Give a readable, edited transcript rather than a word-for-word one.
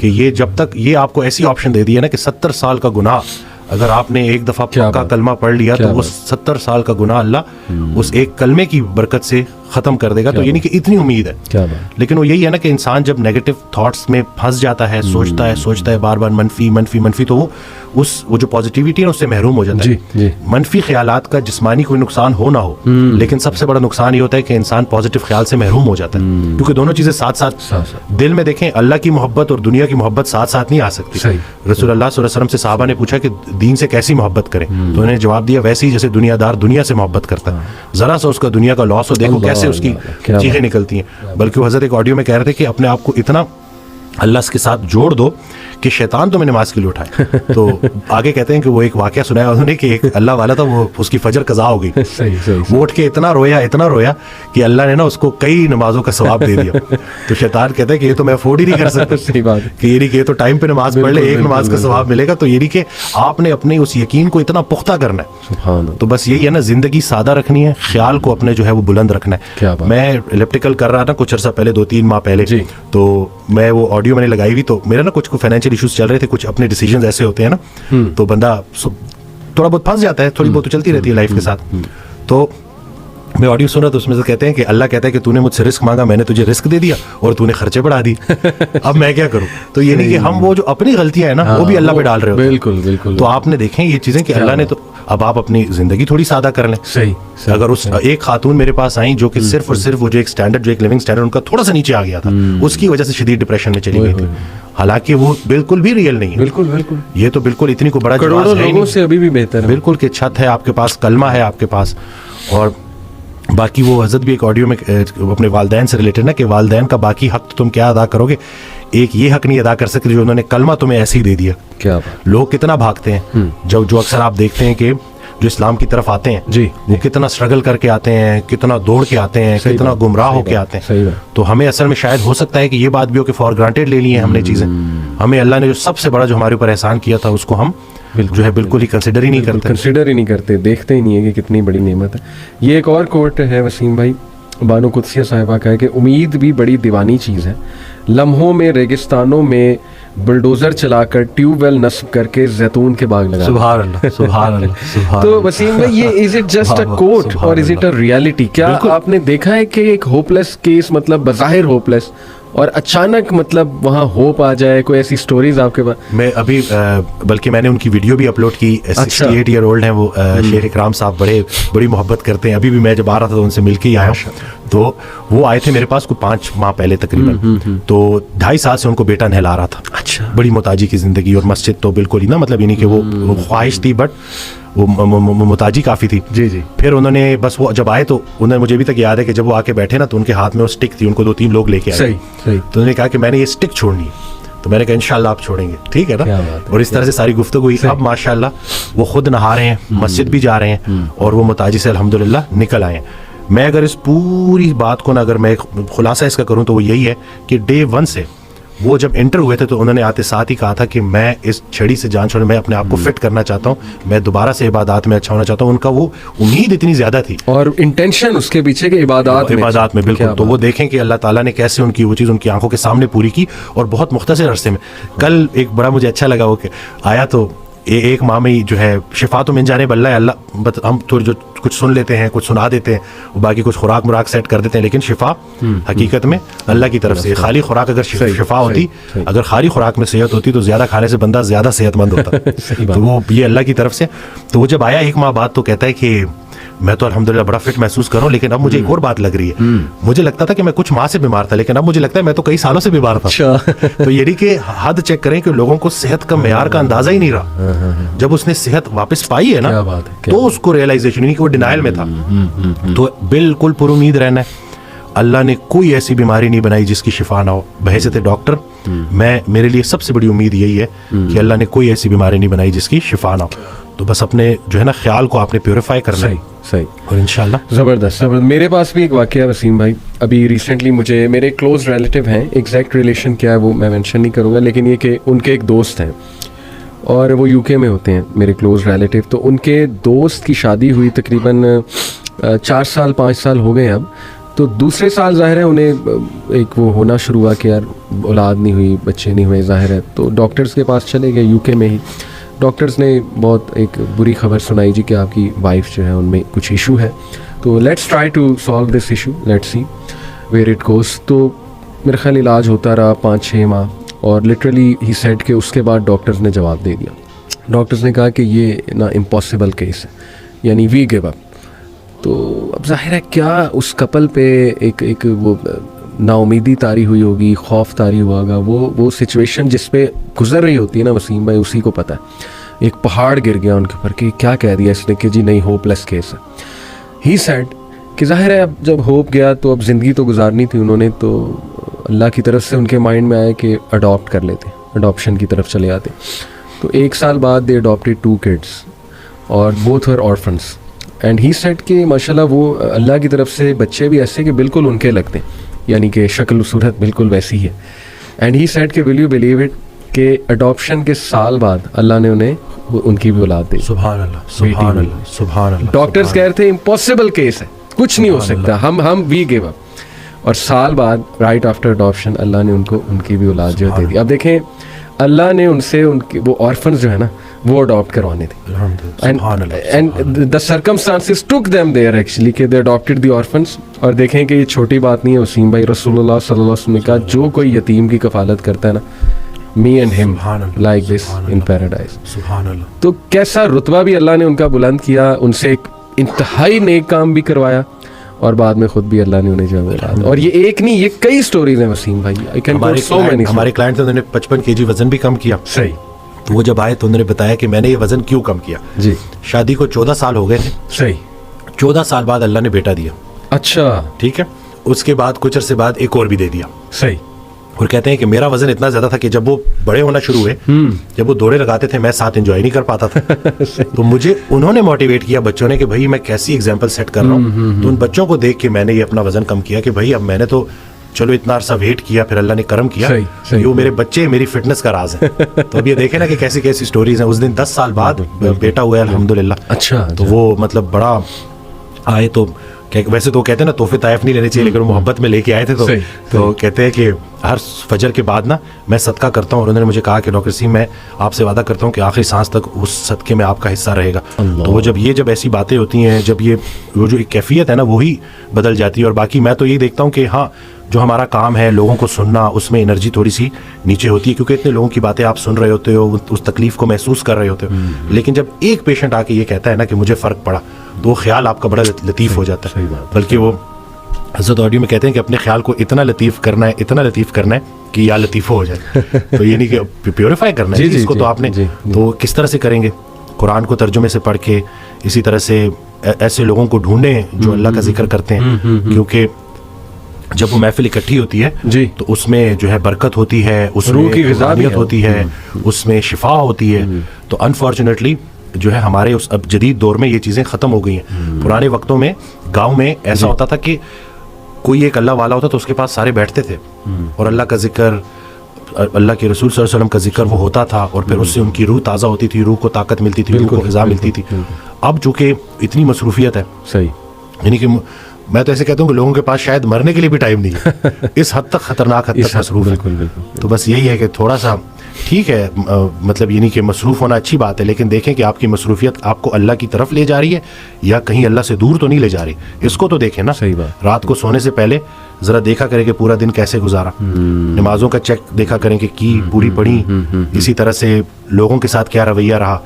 کہ یہ جب تک یہ آپ کو ایسی آپشن دے دی ہے نا کہ 70 سال کا گناہ اگر آپ نے ایک دفعہ پکا کلمہ پڑھ لیا تو وہ 70 سال کا گناہ اللہ اس ایک کلمے کی برکت سے ختم کر دے گا. تو یعنی کہ اتنی امید ہے. لیکن وہ یہی ہے نا کہ انسان جب نیگیٹو تھاٹس میں پھنس جاتا ہے, سوچتا ہے بار بار منفی تو وہ جو پازیٹیوٹی ہے اس سے محروم ہو جاتا ہے. منفی خیالات کا جسمانی کوئی نقصان ہو نہ ہو, لیکن سب سے بڑا نقصان یہ ہوتا ہے کہ انسان پازیٹیو خیال سے محروم ہو جاتا ہے, کیونکہ دونوں چیزیں ساتھ ساتھ دل میں دیکھیں اللہ کی محبت اور دنیا کی محبت ساتھ ساتھ نہیں آ سکتی. رسول اللہ صلی اللہ علیہ وسلم سے صحابہ نے پوچھا کہ دین سے کیسی محبت کریں, تو انہوں نے جواب دیا ویسے ہی جیسے دنیا دار دنیا سے محبت کرتا ہے, ذرا سا اس کا دنیا کا لاس ہو دیکھو کیسے اس کی چیخیں نکلتی ہیں. بلکہ وہ حضرت ایک آڈیو میں کہہ رہے تھے کہ اپنے آپ کو اتنا اللہ کے ساتھ جوڑ دو کہ شیطان تمہیں نماز کے لیے اٹھائے. تو آگے کہتے ہیں کہ وہ ایک واقعہ سنایا انہوں نے کہ ایک اللہ والا تھا, وہ اس کی فجر قضا ہو گئی, وہ اٹھ کے اتنا رویا کہ اللہ نے نا اس کو کئی نمازوں کا ثواب دے دیا. تو شیطان کہتا ہے کہ یہ تو میں افورڈ ہی نہیں کر سکتا, کہ یہ تو ٹائم پہ نماز پڑھ لے ایک نماز کا ثواب ملے گا. تو یہ کہ آپ نے اپنے اس یقین کو اتنا پختہ کرنا ہے. تو بس یہی ہے نا, زندگی سادہ رکھنی ہے, خیال کو اپنے جو ہے وہ بلند رکھنا ہے. میں الیپٹیکل کر رہا تھا کچھ عرصہ پہلے 2-3 ماہ پہلے, تو میں وہ آڈیو میں نے لگائی ہوئی, تو میرا نا کچھ فائنینشیل ایشوز چل رہے تھے, کچھ اپنے ڈیسیژنز ایسے ہوتے ہیں نا, تو بندہ تھوڑا بہت پھنس جاتا ہے, تھوڑی بہت چلتی رہتی ہے لائف کے ساتھ. تو میں آڈیو سنا تو اس میں سے کہتے ہیں کہ اللہ کہتا ہے کہ تو نے مجھ سے رزق مانگا, میں نے تجھے رزق دے دیا اور تو نے خرچے بڑھا دی, اب میں کیا کروں. تو یہ نہیں کہ ہم وہ جو اپنی غلطیاں ہیں نا وہ بھی اللہ پہ ڈال رہے ہوتے ہیں. بالکل. تو آپ نے دیکھیں یہ چیزیں کہ اللہ نے تو اب آپ اپنی زندگی تھوڑی سادہ کر لیں. صحیح. اگر اس ایک خاتون میرے پاس آئیں جو کہ صرف اور صرف وہ جو ایک اسٹینڈرڈ, جو ایک لیونگ اسٹینڈرڈ ان کا تھوڑا سا نیچے آ گیا تھا, اس کی وجہ سے شدید ڈپریشن میں چلی گئی تھی, حالانکہ وہ بالکل بھی ریئل نہیں ہے. بالکل یہ تو بالکل اتنی کو بڑا کروڑوں لوگوں سے ابھی بھی بہتر ہے. بالکل کہ چھت ہے آپ کے پاس, کلمہ ہے آپ کے پاس, اور باقی وہ حضرت بھی ایک آڈیو میں اپنے والدین سے ریلیٹڈ نا کہ والدین کا باقی حق تم کیا ادا کرو گے, ایک یہ حق نہیں ادا کر سکتے جو انہوں نے کلمہ تمہیں ایسے ہی دے دیا. کیا لوگ کتنا بھاگتے ہیں, جو اکثر آپ دیکھتے ہیں کہ جو اسلام کی طرف آتے ہیں وہ کتنا اسٹرگل کر کے آتے ہیں, کتنا دوڑ کے آتے ہیں, کتنا گمراہ ہو کے آتے ہیں. تو ہمیں اصل میں شاید ہو سکتا ہے کہ یہ بات بھی ہو کہ فار گرانٹیڈ لے لی ہیں ہم نے چیزیں, ہمیں اللہ نے جو سب سے بڑا جو ہمارے اوپر احسان کیا تھا اس کو ہم جو ہے بالکل ہی کنسیڈر ہی نہیں کرتے, دیکھتے ہی نہیں ہے کہ کتنی بڑی نعمت ہے. یہ ایک اور کوٹ ہے وسیم بھائی, بانو قدسیہ صاحبہ کا ہے کہ امید بھی بڑی دیوانی چیز ہے, لمحوں میں ریگستانوں میں بلڈوزر چلا کر ٹیوب ویل نصب کر کے زیتون کے باغ لگا. سبحان اللہ. تو وسیم بھائی یہ از اٹ جسٹ اے کوٹ اور از اٹ اے ریالٹی؟ کیا آپ نے دیکھا ہے کہ ایک ہوپ لیس کیس, مطلب بظاہر ہوپ لیس, اور اچانک مطلب وہاں ہوپ آ جائے, کوئی ایسی سٹوریز آپ کے پاس؟ میں ابھی بلکہ میں نے ان کی ویڈیو بھی اپلوڈ کی, 68 ایئر اولڈ ہیں وہ, شیخ اکرام صاحب بڑی محبت کرتے ہیں. ابھی بھی میں جب آ رہا تھا تو ان سے مل کے ہی آیا, تو وہ آئے تھے میرے پاس کوئی 5 ماہ پہلے تقریباً, تو 2.5 سال سے ان کو بیٹا نہلا رہا تھا. اچھا. بڑی محتاجی کی زندگی, اور مسجد تو بالکل ہی نا, مطلب یعنی کہ وہ خواہش تھی بٹ وہ محتاجی کافی تھی. جی. پھر انہوں نے بس وہ جب آئے تو انہوں نے, مجھے ابھی تک یاد ہے کہ جب وہ آ کے بیٹھے نا تو ان کے ہاتھ میں وہ اسٹک تھی, ان کو 2-3 لوگ لے کے آئے. تو انہوں نے کہا کہ میں نے یہ اسٹک چھوڑنی ہے, تو میں نے کہا انشاءاللہ آپ چھوڑیں گے, ٹھیک ہے نا. اور اس طرح سے ساری گفتگو ہوئی. اب ماشاءاللہ وہ خود نہا رہے ہیں, مسجد بھی جا رہے ہیں, اور وہ محتاجی سے الحمدللہ نکل آئے ہیں. میں اگر اس پوری بات کو نا اگر میں خلاصہ اس کا کروں تو وہ یہی ہے کہ Day 1 سے وہ جب انٹر ہوئے تھے تو انہوں نے آتے ساتھ ہی کہا تھا کہ میں اس چھڑی سے جان چھوڑنے, میں اپنے آپ کو فٹ کرنا چاہتا ہوں, میں دوبارہ سے عبادات میں اچھا ہونا چاہتا ہوں. ان کا وہ امید اتنی زیادہ تھی اور انٹینشن اس کے پیچھے کہ عبادات میں بالکل. تو وہ دیکھیں کہ اللہ تعالیٰ نے کیسے ان کی وہ چیز ان کی آنکھوں کے سامنے پوری کی, اور بہت مختصر عرصے میں. کل ایک بڑا مجھے اچھا لگا وہ کہ آیا تو ایک ماہ میں جو ہے شفا تو من جانب اللہ, ہم تھوڑی جو کچھ سن لیتے ہیں, کچھ سنا دیتے ہیں, باقی کچھ خوراک مراک سیٹ کر دیتے ہیں, لیکن شفا حقیقت میں اللہ کی طرف سے. خالی خوراک اگر شفا ہوتی, اگر خالی خوراک میں صحت ہوتی تو زیادہ کھانے سے بندہ زیادہ صحت مند ہوتا. تو وہ یہ اللہ کی طرف سے. تو وہ جب آیا 1 ماہ بعد تو کہتا ہے کہ میں تو الحمدللہ بڑا فٹ محسوس کر رہا ہوں, لیکن اب مجھے ایک اور بات لگ رہی ہے. مجھے لگتا تھا کہ میں کچھ ماہ سے بیمار تھا, لیکن اب مجھے لگتا ہے میں تو کئی سالوں سے بیمار تھا. تو یعنی کہ حد چیک کریں کہ لوگوں کو صحت کا معیار کا اندازہ ہی نہیں رہا. جب اس نے صحت واپس پائی ہے نا تو اس کو ریئلائزیشن نہیں کہ وہ ڈینائل میں تھا. تو بالکل پر امید رہنا ہے. اللہ نے کوئی ایسی بیماری نہیں بنائی جس کی شفا نہ ہو. بحیثیت ڈاکٹر میرے لیے سب سے بڑی امید یہی ہے کہ اللہ نے کوئی ایسی بیماری نہیں بنائی جس کی شفا نہ ہو. تو بس اپنے جو ہے نا خیال کو آپ نے پیوریفائی کرنا ہے. صحیح. اور انشاءاللہ زبردست. میرے پاس بھی ایک واقعہ وسیم بھائی, ابھی ریسنٹلی مجھے میرے کلوز ریلیٹیو ہیں, ایگزیکٹ ریلیشن کیا ہے وہ میں مینشن نہیں کروں گا, لیکن یہ کہ ان کے ایک دوست ہیں اور وہ UK میں ہوتے ہیں میرے کلوز ریلیٹیو. تو ان کے دوست کی شادی ہوئی تقریباً 4 سال 5 سال ہو گئے اب. تو دوسرے سال ظاہر ہے انہیں ایک وہ ہونا شروع ہوا کہ یار اولاد نہیں ہوئی, بچے نہیں ہوئے ظاہر ہے, تو ڈاکٹرز کے پاس چلے گئے UK میں ہی. ڈاکٹرز نے بہت ایک بری خبر سنائی جی کہ آپ کی وائف جو ہے ان میں کچھ ایشو ہے, تو let's try to solve this issue, let's see where it goes. تو میرے خیال علاج ہوتا رہا 5-6 ماہ, اور لٹرلی ہی سیڈ کہ اس کے بعد ڈاکٹرز نے جواب دے دیا. ڈاکٹرز نے کہا کہ یہ نا امپاسبل کیس ہے, یعنی وی گیو اپ. تو اب ظاہر ہے کیا اس کپل پہ ایک وہ نا امیدی طاری ہوئی ہوگی, خوف طاری ہوا ہوگا. وہ سچویشن جس پہ گزر رہی ہوتی ہے نا وسیم بھائی, اسی کو پتہ ہے. ایک پہاڑ گر گیا ان کے اوپر کہ کیا کہہ دیا اس نے کہ جی نہیں ہوپ لیس کیس ہے. ہی سیڈ کہ ظاہر ہے اب جب ہوپ گیا تو اب زندگی تو گزارنی تھی انہوں نے, تو اللہ کی طرف سے ان کے مائنڈ میں آیا کہ اڈاپٹ کر لیتے, اڈاپشن کی طرف چلے آتے. تو 1 سال بعد دے اڈاپٹیڈ 2 kids اور both were orphans. And he said کہ ماشاءاللہ وہ اللہ کی طرف سے بچے بھی ایسے کہ بالکل ان کے لگتے ہیں, یعنی کہ شکل و صورت بالکل ویسی ہے. اینڈ ہی سیڈ کہ ول یو بلیو اٹ کہ اڈاپشن کے سال بعد اللہ نے انہیں ان کی بھی اولاد دی. سبحان اللہ, سبحان اللہ, سبحان اللہ. ڈاکٹرز کہہ رہے تھے امپاسبل کیس ہے, کچھ نہیں ہو سکتا, ہم وی گیو اپ. اور سال بعد رائٹ آفٹر اڈاپشن اللہ نے ان کو ان کی بھی اولاد جو دے دی. اب دیکھیں اللہ نے ان سے ان کی وہ آرفنز جو ہے نا وہ اڈاپٹ کروانے تھے, and the circumstances took them there actually کہ دے اڈاپٹیڈ دی آرفنز. اور دیکھیں کہ یہ چھوٹی بات نہیں ہے وسیم بھائی, رسول اللہ صلی اللہ علیہ وسلم نے کہا جو کوئی یتیم کی کفالت کرتا ہے نا, می اینڈ ہم لائک دس ان پیراڈائز. سبحان اللہ. تو کیسا رتبہ بھی اللہ نے ان کا بلند کیا, ان سے ایک انتہائی نیک کام بھی کروایا, اور بعد میں خود بھی اللہ نے انہیں جو ہے. اور یہ ایک نہیں, یہ کئی سٹوریز ہیں وسیم بھائی. ہمارے کلائنٹ نے 55 kg وزن بھی کم کیا. صحیح. تو وہ جب آئے تو انہوں نے بتایا کہ میں نے یہ وزن کیوں کم کیا. جی. شادی کو 14 سال ہو گئے تھے. صحیح. 14 سال بعد اللہ نے بیٹا دیا. اچھا. ٹھیک ہے. اس کے بعد کچھ عرصے بعد ایک اور بھی دے دیا. صحیح. اور کہتے ہیں کہ میرا وزن اتنا زیادہ تھا کہ جب وہ بڑے ہونا شروع ہوئے, جب وہ دوڑے لگاتے تھے میں ساتھ انجوائے نہیں کر پاتا تھا. تو مجھے انہوں نے موٹیویٹ کیا بچوں نے کہ بھائی میں کیسی ایگزامپل سیٹ کر رہا ہوں. تو ان بچوں کو دیکھ کے میں نے یہ اپنا وزن کم کیا کہ بھائی اب میں نے تو چلو اتنا عرصہ ویٹ کیا, پھر اللہ نے کرم کیا, یہ میرے بچے میری فٹنس کا راز ہے. تو اب یہ دیکھیں نا کہ کیسی کیسی سٹوریز ہیں. اس دن 10 سال بعد بیٹا ہوا ہے الحمدللہ. اچھا. تو وہ مطلب بڑا آئے, تو ویسے تو کہتے ہیں نا تحفے طائف نہیں لینے چاہیے, لیکن وہ محبت میں لے کے آئے تھے. تو کہتے ہیں کہ ہر فجر کے بعد نا میں صدقہ کرتا ہوں, اور انہوں نے مجھے کہا کہ ڈاکٹر سیم میں آپ سے وعدہ کرتا ہوں کہ آخری سانس تک اس صدقے میں آپ کا حصہ رہے گا. تو وہ جب ایسی باتیں ہوتی ہیں, جب وہ جو ایک کیفیت ہے نا وہی بدل جاتی ہے. اور باقی میں تو یہی دیکھتا ہوں کہ ہاں جو ہمارا کام ہے لوگوں کو سننا, اس میں انرجی تھوڑی سی نیچے ہوتی ہے, کیونکہ اتنے لوگوں کی باتیں آپ سن رہے ہوتے ہو, اس تکلیف کو محسوس کر رہے ہوتے ہو. لیکن جب ایک پیشنٹ آ کے یہ کہتا ہے نا کہ مجھے فرق پڑا, تو وہ خیال آپ کا بڑا لطیف ہو جاتا ہے. بلکہ وہ حضرت آڈیو میں کہتے ہیں کہ اپنے خیال کو اتنا لطیف کرنا ہے, اتنا لطیف کرنا ہے کہ یا لطیف ہو جائے. تو یہ نہیں کہ پیوریفائی کرنا ہے اس کو, تو آپ نے تو کس طرح سے کریں گے؟ قرآن کو ترجمے سے پڑھ کے, اسی طرح سے ایسے لوگوں کو ڈھونڈیں جو اللہ کا ذکر کرتے ہیں, کیونکہ جب وہ محفل اکٹھی ہوتی ہے تو اس میں جو ہے برکت ہوتی ہے, اس میں روحانیت ہوتی ہے, اس میں شفا ہوتی ہے. تو انفارچونیٹلی جو ہے ہمارے اس اب جدید دور میں یہ چیزیں ختم ہو گئی ہیں. پرانے وقتوں میں گاؤں میں ایسا ہوتا تھا کہ کوئی ایک اللہ والا ہوتا تو اس کے پاس سارے بیٹھتے تھے, اور اللہ کا ذکر, اللہ کے رسول صلی اللہ علیہ وسلم کا ذکر وہ ہوتا تھا, اور پھر اس سے ان کی روح تازہ ہوتی تھی, روح کو طاقت ملتی تھی, روح کو غذا ملتی تھی. اب چونکہ اتنی مصروفیت ہے, صحیح, یعنی کہ میں تو ایسے کہتا ہوں کہ لوگوں کے پاس شاید مرنے کے لیے بھی ٹائم نہیں ہے, اس حد تک خطرناک حد تک مصروف ہے. تو بس یہی ہے کہ تھوڑا سا ٹھیک ہے, مطلب یہ نہیں کہ مصروف ہونا اچھی بات ہے, لیکن دیکھیں کہ آپ کی مصروفیت آپ کو اللہ کی طرف لے جا رہی ہے یا کہیں اللہ سے دور تو نہیں لے جا رہی. اس کو تو دیکھیں نا. صحیح بات. رات کو سونے سے پہلے ذرا دیکھا کریں کہ پورا دن کیسے گزارا, نمازوں کا چیک دیکھا کریں کہ کی پوری پڑھی, اسی طرح سے لوگوں کے ساتھ کیا رویہ رہا.